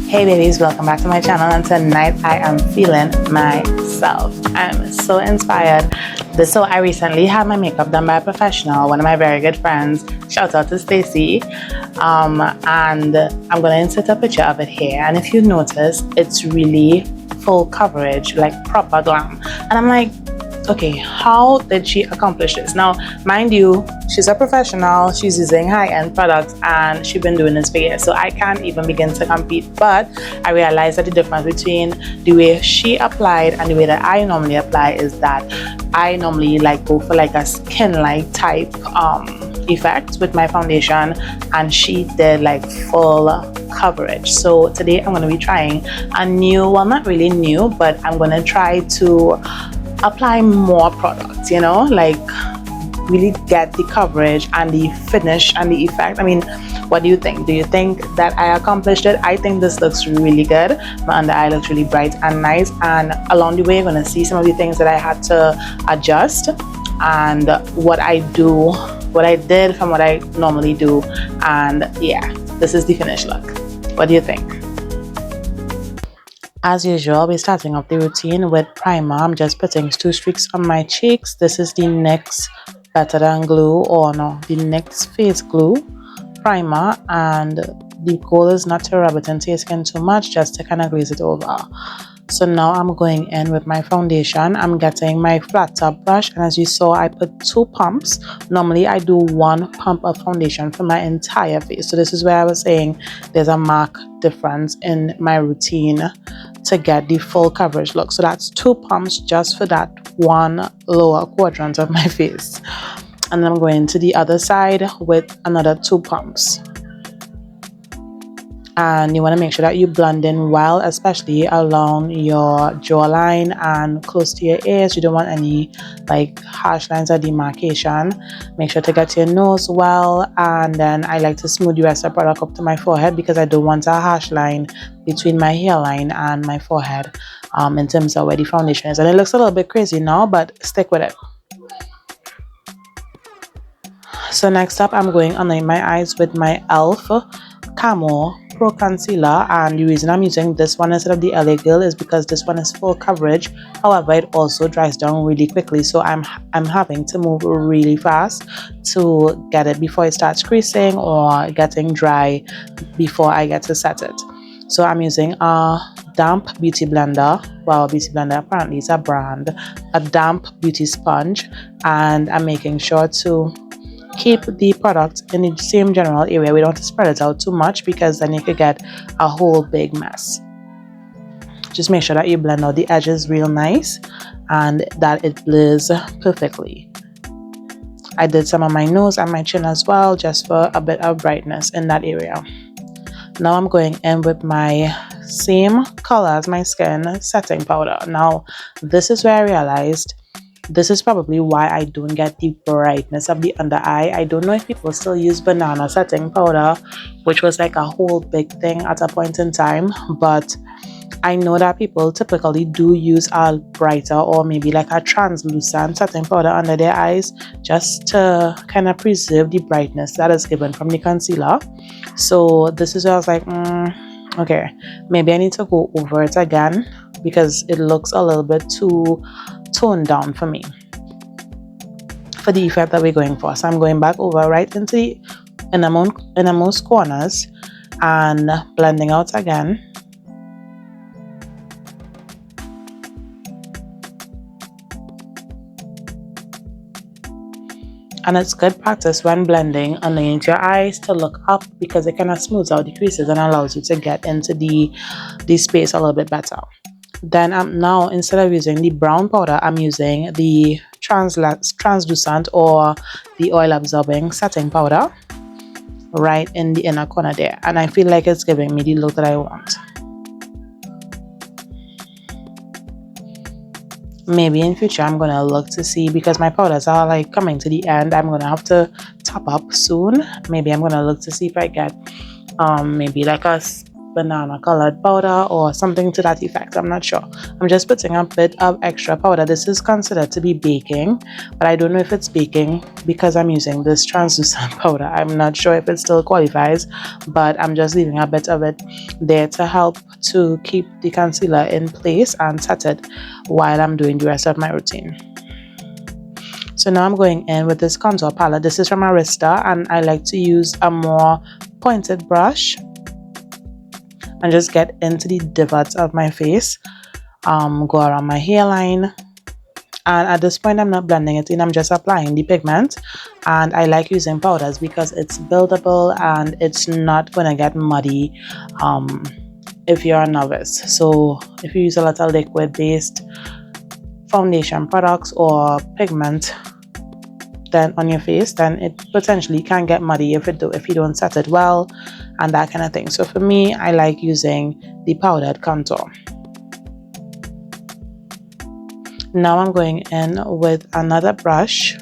Hey babies, welcome back to my channel, and tonight I am feeling myself. I'm so inspired. So I recently had my makeup done by a professional, one of my very good friends. Shout out to Stacy. And I'm gonna insert a picture of it here, and if you notice, it's really full coverage, like proper glam. And I'm like, okay, how did she accomplish this? Now, mind you, she's a professional, she's using high-end products, and she's been doing this for years, so I can't even begin to compete. But I realized that the difference between the way she applied and the way that I normally apply is that I normally go for a skin-like type effect with my foundation, and she did full coverage. So today I'm going to be trying a new, well, not really new, but I'm going to try to apply more products, really get the coverage and the finish and the effect. I mean, what do you think? Do you think that I accomplished it? I think this looks really good. My under eye looks really bright and nice, and along the way you're going to see some of the things that I had to adjust and what I did from what I normally do. And yeah, this is the finished look. What do you think? As usual, we're starting off the routine with primer. I'm just putting 2 streaks on my cheeks. This is the NYX Better Than Glue, or no, the NYX Face Glue primer, and the goal is not to rub it into your skin too much, just to kind of glaze it over. So now I'm going in with my foundation. I'm getting my flat top brush, and as you saw, I put 2 pumps. Normally I do 1 pump of foundation for my entire face. So this is where I was saying there's a marked difference in my routine to get the full coverage look. So that's 2 pumps just for that one lower quadrant of my face. And then I'm going to the other side with another 2 pumps. And you want to make sure that you blend in well, especially along your jawline and close to your ears. You don't want any harsh lines or demarcation. Make sure to get your nose well, and then I like to smooth the rest of the product up to my forehead because I don't want a harsh line between my hairline and my forehead in terms of where the foundation is. And it looks a little bit crazy now, but stick with it. So next up, I'm going under my eyes with my e.l.f. Camo Pro Concealer, and the reason I'm using this one instead of the LA Girl is because this one is full coverage. However, it also dries down really quickly, so I'm having to move really fast to get it before it starts creasing or getting dry before I get to set it. So I'm using a damp beauty blender. Well, beauty blender apparently is a brand. A damp beauty sponge, and I'm making sure to keep the product in the same general area. We don't want to spread it out too much because then you could get a whole big mess. Just make sure that you blend out the edges real nice and that it blurs perfectly. I did some on my nose and my chin as well, just for a bit of brightness in that area. Now I'm going in with my same color as my skin setting powder. Now this is where I realized this is probably why I don't get the brightness of the under eye. I don't know if people still use banana setting powder, which was a whole big thing at a point in time, but I know that people typically do use a brighter or maybe a translucent setting powder under their eyes just to kind of preserve the brightness that is given from the concealer. So this is where I was like, okay, maybe I need to go over it again because it looks a little bit too toned down for me for the effect that we're going for. So I'm going back over right into the innermost corners and blending out again. And it's good practice when blending underneath your eyes to look up because it kind of smooths out the creases and allows you to get into the space a little bit better. Then now, instead of using the brown powder, I'm using the translucent or the oil absorbing setting powder right in the inner corner there, and I feel like it's giving me the look that I want. Maybe in future I'm gonna look to see, because my powders are coming to the end, I'm gonna have to top up soon. Maybe I'm gonna look to see if I get maybe a banana colored powder or something to that effect. I'm not sure. I'm just putting a bit of extra powder. This is considered to be baking, but I don't know if it's baking because I'm using this translucent powder. I'm not sure if it still qualifies, but I'm just leaving a bit of it there to help to keep the concealer in place and set it while I'm doing the rest of my routine. So now I'm going in with this contour palette. This is from Arista, and I like to use a more pointed brush and just get into the divots of my face, go around my hairline. And at this point, I'm not blending it in, I'm just applying the pigment. And I like using powders because it's buildable and it's not going to get muddy if you're a novice. So if you use a lot of liquid-based foundation products or pigment then on your face, then it potentially can get muddy if you don't set it well and that kind of thing. So for me, I like using the powdered contour. Now I'm going in with another brush.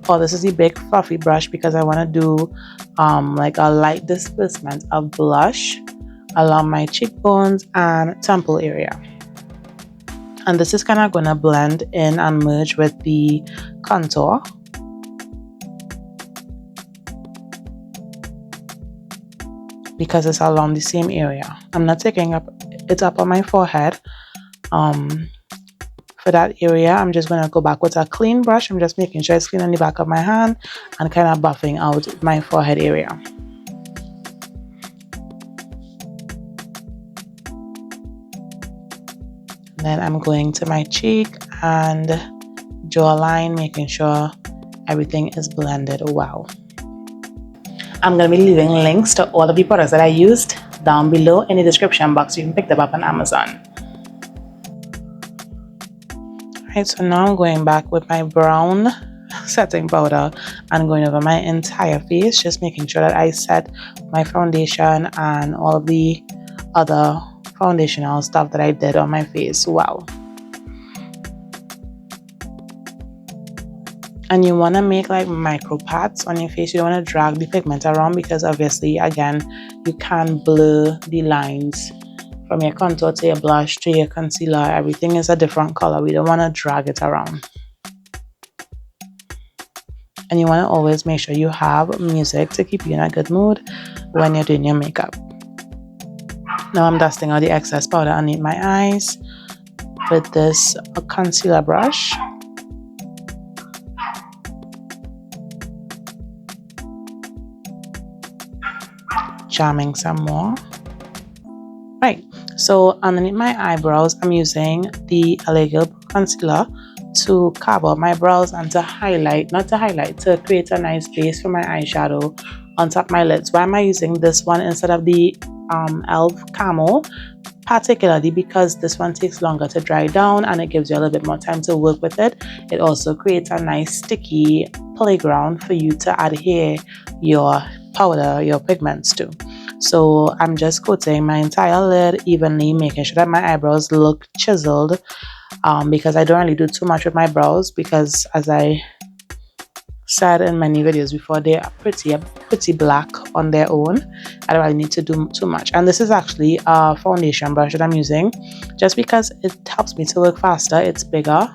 Oh, this is the big fluffy brush because I want to do like a light displacement of blush along my cheekbones and temple area. And this is kind of going to blend in and merge with the contour. Because it's along the same area. I'm not taking it up on my forehead. For that area, I'm just going to go back with a clean brush. I'm just making sure it's clean on the back of my hand and kind of buffing out my forehead area. Then I'm going to my cheek and jawline, making sure everything is blended well. I'm going to be leaving links to all of the products that I used down below in the description box. You can pick them up on Amazon. Alright, so now I'm going back with my brown setting powder and going over my entire face, just making sure that I set my foundation and all of the other foundational stuff that I did on my face well. And you want to make like micro pats on your face. You don't want to drag the pigment around because obviously, again, you can blur the lines from your contour to your blush to your concealer. Everything is a different color. We don't want to drag it around. And you want to always make sure you have music to keep you in a good mood when you're doing your makeup. Now I'm dusting out the excess powder underneath my eyes with this concealer brush. Jamming some more. Right, so underneath my eyebrows, I'm using the LA Girl concealer to carve out my brows and to highlight, to create a nice base for my eyeshadow on top of my lids. Why am I using this one instead of the e.l.f. Camo? Particularly because this one takes longer to dry down and it gives you a little bit more time to work with it. It also creates a nice sticky playground for you to adhere your powder, your pigments to. So I'm just coating my entire lid evenly, making sure that my eyebrows look chiseled, because I don't really do too much with my brows because, as I said in many videos before, they are pretty black on their own. I don't really need to do too much. And this is actually a foundation brush that I'm using just because it helps me to work faster. It's bigger.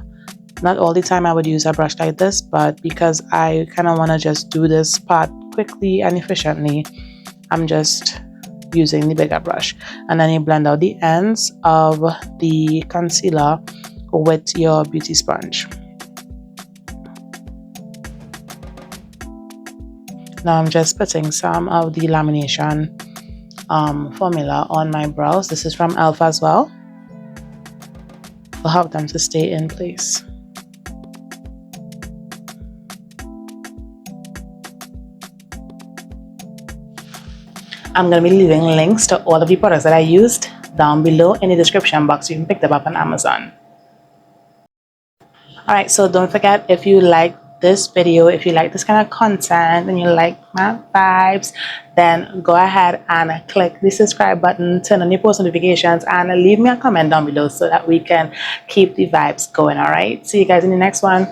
Not all the time I would use a brush like this, but because I kind of want to just do this part quickly and efficiently, I'm just using the bigger brush. And then you blend out the ends of the concealer with your beauty sponge. Now I'm just putting some of the lamination formula on my brows. This is from e.l.f. as well. Will help them to stay in place. I'm going to be leaving links to all of the products that I used down below in the description box. You can pick them up on Amazon. Alright, so don't forget, if you like this video, if you like this kind of content and you like my vibes, then go ahead and click the subscribe button, turn on your post notifications, and leave me a comment down below so that we can keep the vibes going. Alright, see you guys in the next one.